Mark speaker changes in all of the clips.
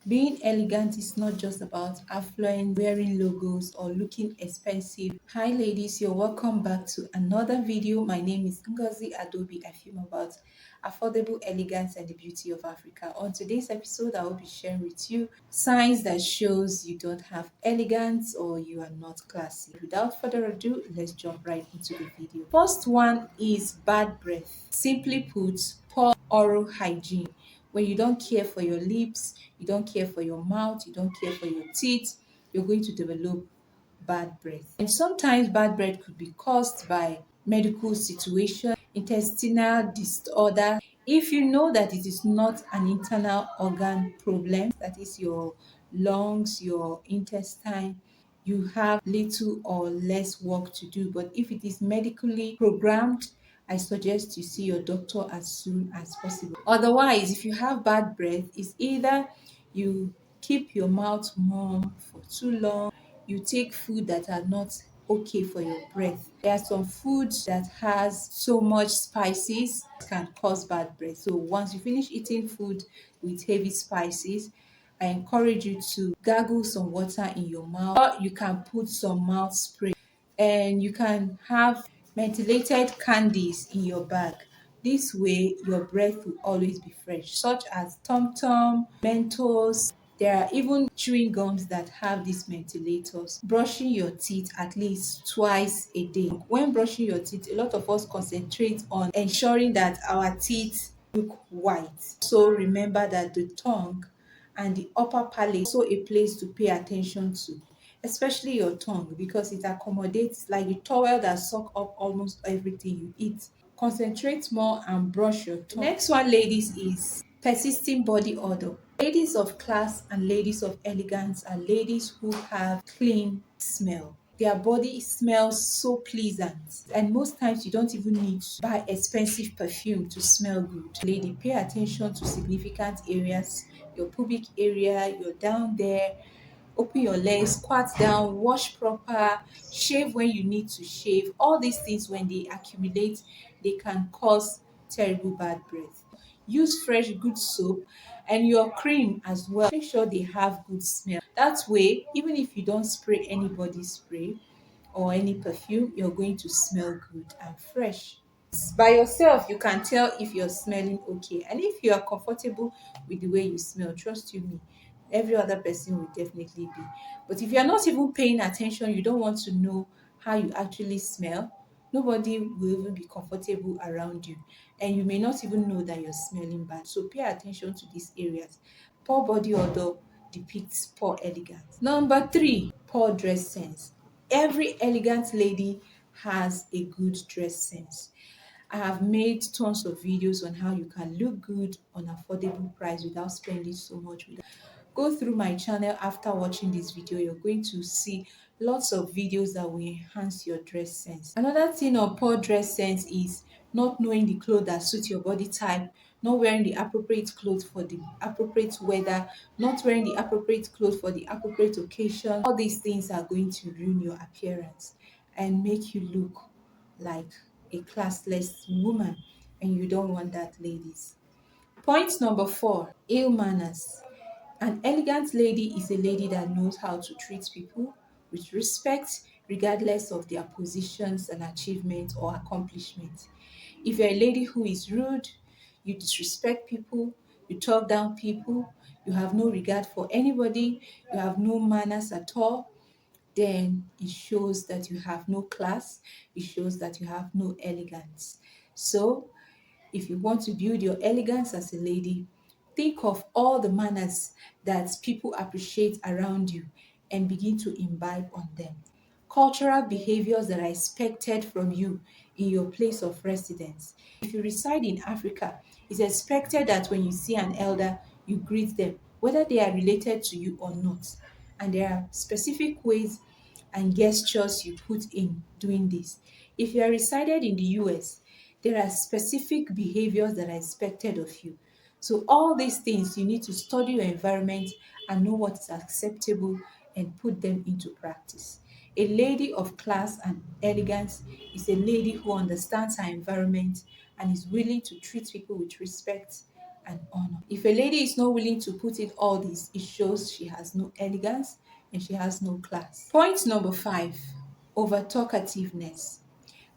Speaker 1: Being elegant is not just about affluence, wearing logos, or looking expensive. Hi ladies, you're welcome back to another video. My name is Ngozi Adobe. I film about affordable elegance and the beauty of Africa. On today's episode, I will be sharing with you signs that shows you don't have elegance or you are not classy. Without further ado, let's jump right into the video. First one is bad breath. Simply put, poor oral hygiene. When you don't care for your lips, you don't care for your mouth, you don't care for your teeth, you're going to develop bad breath. And sometimes bad breath could be caused by medical situation, intestinal disorder. If you know that it is not an internal organ problem, that is your lungs, your intestine, you have little or less work to do. But if it is medically programmed, I suggest you see your doctor as soon as possible. Otherwise, if you have bad breath, it's either you keep your mouth warm for too long, you take food that are not okay for your breath. There are some foods that has so much spices can cause bad breath. So once you finish eating food with heavy spices, I encourage you to gargle some water in your mouth, or you can put some mouth spray, and you can have methylated candies in your bag. This way, your breath will always be fresh, such as Tom Tom, Mentos. There are even chewing gums that have these methylators. Brushing your teeth at least twice a day. When brushing your teeth, a lot of us concentrate on ensuring that our teeth look white. So remember that the tongue and the upper palate also a place to pay attention to, especially your tongue, because it accommodates like the towel that suck up almost everything you eat. Concentrate more and brush your tongue. Next one, ladies, is persisting body odor. Ladies of class and ladies of elegance are ladies who have clean smell. Their body smells so pleasant, and most times you don't even need to buy expensive perfume to smell good. Lady, pay attention to significant areas, your pubic area, you're down there. Open your legs, squat down, wash proper, shave when you need to shave. All these things, when they accumulate, they can cause terrible bad breath. Use fresh, good soap and your cream as well. Make sure they have good smell. That way, even if you don't spray any body spray or any perfume, you're going to smell good and fresh. By yourself, you can tell if you're smelling okay. And if you are comfortable with the way you smell, trust you me, every other person will definitely be. But if you're not even paying attention, you don't want to know how you actually smell, nobody will even be comfortable around you. And you may not even know that you're smelling bad. So pay attention to these areas. Poor body odor depicts poor elegance. Number three, poor dress sense. Every elegant lady has a good dress sense. I have made tons of videos on how you can look good on affordable price without spending so much. Go through my channel after watching this video. You're going to see lots of videos that will enhance your dress sense. Another thing of poor dress sense is not knowing the clothes that suit your body type, not wearing the appropriate clothes for the appropriate weather, not wearing the appropriate clothes for the appropriate occasion. All these things are going to ruin your appearance and make you look like a classless woman, and you don't want that, ladies. Point number four, ill manners. An elegant lady is a lady that knows how to treat people with respect, regardless of their positions and achievements or accomplishments. If you're a lady who is rude, you disrespect people, you talk down people, you have no regard for anybody, you have no manners at all, then it shows that you have no class, it shows that you have no elegance. So, if you want to build your elegance as a lady, think of all the manners that people appreciate around you and begin to imbibe on them. Cultural behaviors that are expected from you in your place of residence. If you reside in Africa, it's expected that when you see an elder, you greet them, whether they are related to you or not. And there are specific ways and gestures you put in doing this. If you are resided in the US, there are specific behaviors that are expected of you. So all these things, you need to study your environment and know what is acceptable and put them into practice. A lady of class and elegance is a lady who understands her environment and is willing to treat people with respect and honor. If a lady is not willing to put in all this, it shows she has no elegance and she has no class. Point number 5, over talkativeness.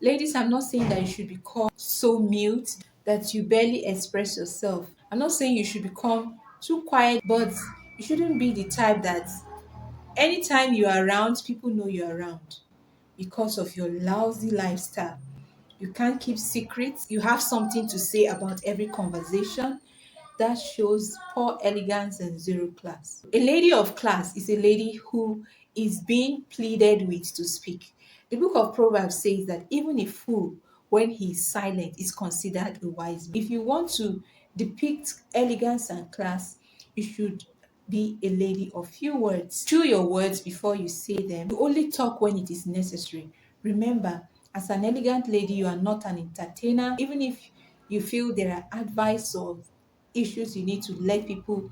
Speaker 1: Ladies, I'm not saying that you should become so mute that you barely express yourself. I'm not saying you should become too quiet, but you shouldn't be the type that anytime you're around, people know you're around because of your lousy lifestyle. You can't keep secrets. You have something to say about every conversation. That shows poor elegance and zero class. A lady of class is a lady who is being pleaded with to speak. The book of Proverbs says that even a fool, when he is silent, is considered a wise man. If you want to depict elegance and class, you should be a lady of few words. Chew your words before you say them. You only talk when it is necessary. Remember, as an elegant lady, you are not an entertainer. Even if you feel there are advice or issues you need to let people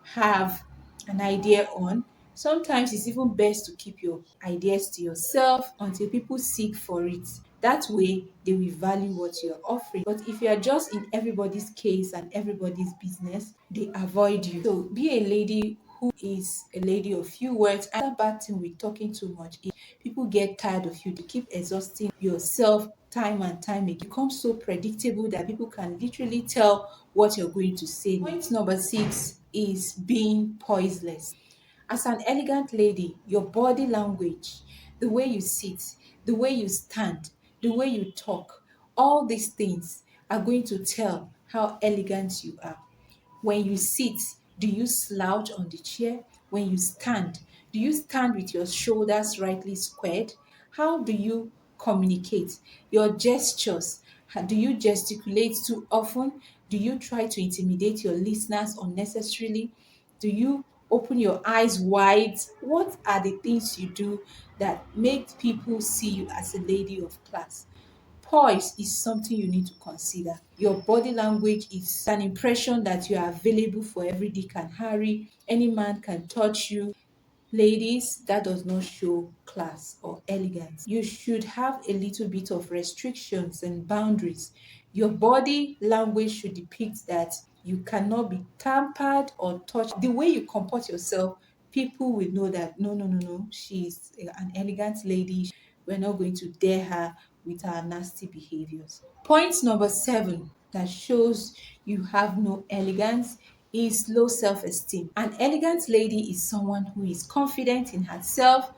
Speaker 1: have an idea on, sometimes it's even best to keep your ideas to yourself until people seek for it. That way, they will value what you're offering. But if you are just in everybody's case and everybody's business, they avoid you. So be a lady who is a lady of few words. Another bad thing with talking too much is people get tired of you. They keep exhausting yourself time and time again. It becomes so predictable that people can literally tell what you're going to say. Point number 6 is being poiseless. As an elegant lady, your body language, the way you sit, the way you stand, the way you talk, all these things are going to tell how elegant you are. When you sit, do you slouch on the chair? When you stand, do you stand with your shoulders rightly squared? How do you communicate? Your gestures, do you gesticulate too often? Do you try to intimidate your listeners unnecessarily? Do you open your eyes wide? What are the things you do that make people see you as a lady of class? Poise is something you need to consider. Your body language is an impression that you are available for every Dick and Harry. Any man can touch you. Ladies, that does not show class or elegance. You should have a little bit of restrictions and boundaries. Your body language should depict that you cannot be tampered or touched. The way you comport yourself, people will know that no, no, no, no, she's an elegant lady. We're not going to dare her with our nasty behaviors. Point number 7 that shows you have no elegance is low self-esteem. An elegant lady is someone who is confident in herself,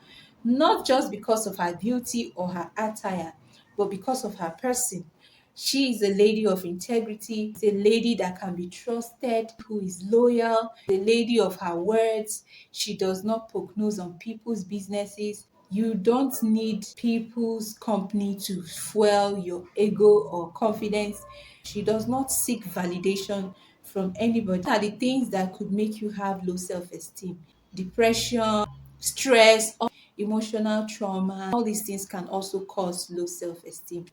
Speaker 1: not just because of her beauty or her attire, but because of her person. She is a lady of integrity, is a lady that can be trusted, who is loyal, a lady of her words. She does not poke nose on people's businesses. You don't need people's company to fuel your ego or confidence. She does not seek validation from anybody. What are the things that could make you have low self-esteem? Depression, stress, emotional trauma. All these things can also cause low self-esteem.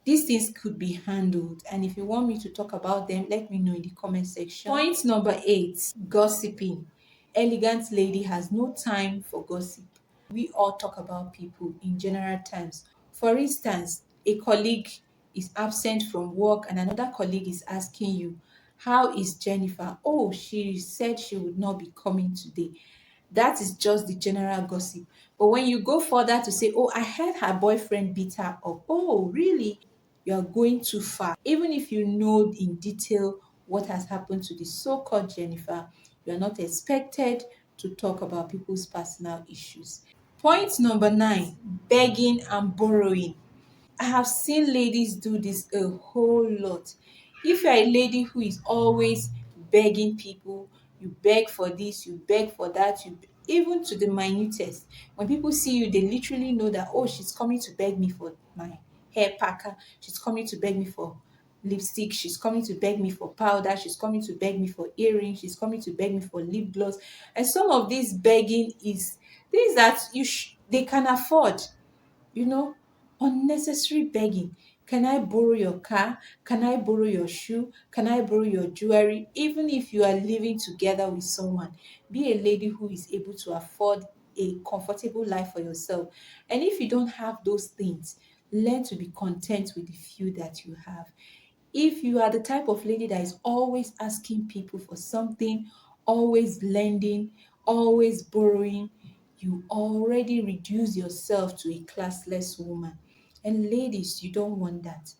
Speaker 1: These things could be handled, and if you want me to talk about them, let me know in the comment section. Point number 8, gossiping. Elegant lady has no time for gossip. We all talk about people in general terms. For instance, a colleague is absent from work and another colleague is asking you, how is Jennifer? Oh, she said she would not be coming today. That is just the general gossip. But when you go further to say, oh, I heard her boyfriend beat her up. Oh, really? You are going too far. Even if you know in detail what has happened to the so-called Jennifer, you are not expected to talk about people's personal issues. Point number 9, begging and borrowing. I have seen ladies do this a whole lot. If you're a lady who is always begging people, you beg for this, you beg for that, even to the minutest. When people see you, they literally know that, oh, she's coming to beg me for my hair packer, she's coming to beg me for lipstick, she's coming to beg me for powder, she's coming to beg me for earrings, she's coming to beg me for lip gloss. And some of this begging is things that they can afford, you know, unnecessary begging. Can I borrow your car? Can I borrow your shoe? Can I borrow your jewelry? Even if you are living together with someone, be a lady who is able to afford a comfortable life for yourself. And if you don't have those things, learn to be content with the few that you have. If you are the type of lady that is always asking people for something, always lending, always borrowing, you already reduce yourself to a classless woman. And ladies, you don't want that.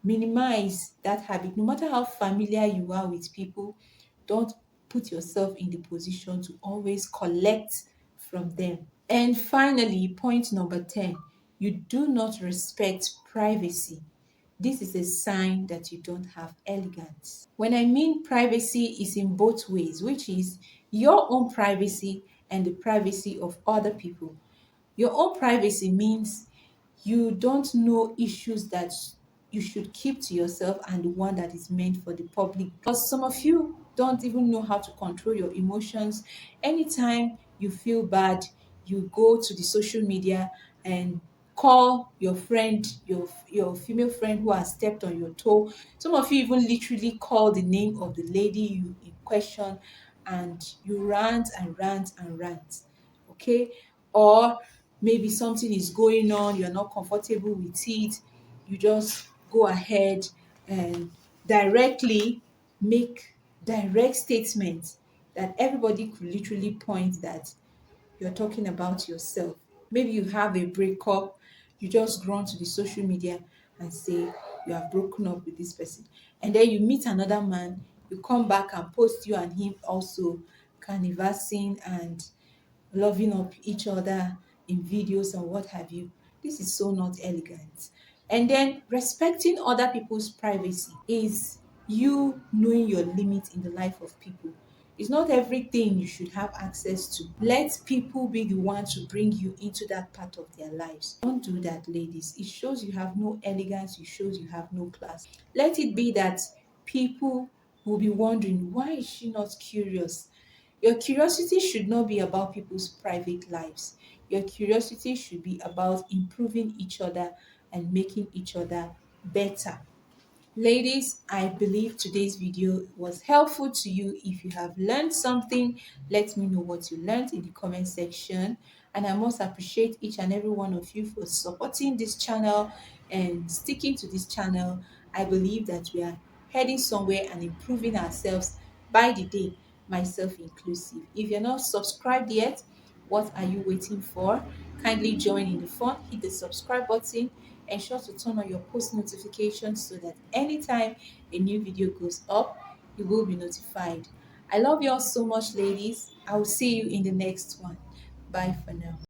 Speaker 1: Minimize that habit. No matter how familiar you are with people, don't put yourself in the position to always collect from them. And finally, point number 10, you do not respect privacy. This is a sign that you don't have elegance. When I mean privacy is in both ways, which is your own privacy and the privacy of other people. Your own privacy means you don't know issues that you should keep to yourself and the one that is meant for the public. Because some of you don't even know how to control your emotions. Anytime you feel bad, you go to the social media and call your friend, your female friend who has stepped on your toe. Some of you even literally call the name of the lady you in question and you rant and rant and rant. Okay? Or maybe something is going on, you're not comfortable with it, you just go ahead and directly make direct statements that everybody could literally point that you're talking about yourself. Maybe you have a breakup, you just go on to the social media and say you have broken up with this person. And then you meet another man, you come back and post you and him also canvassing and loving up each other in videos and what have you. This is so not elegant. And then respecting other people's privacy is you knowing your limits in the life of people. It's not everything you should have access to. Let people be the ones to bring you into that part of their lives. Don't do that, ladies. It shows you have no elegance, it shows you have no class. Let it be that people will be wondering, why is she not curious? Your curiosity should not be about people's private lives. Your curiosity should be about improving each other and making each other better. Ladies, I believe today's video was helpful to you. If you have learned something, let me know what you learned in the comment section. And I must appreciate each and every one of you for supporting this channel and sticking to this channel. I believe that we are heading somewhere and improving ourselves by the day, myself inclusive. If you're not subscribed yet, what are you waiting for? Kindly join in the fun, hit the subscribe button, ensure to turn on your post notifications so that anytime a new video goes up, you will be notified. I love you all so much, ladies. I will see you in the next one. Bye for now.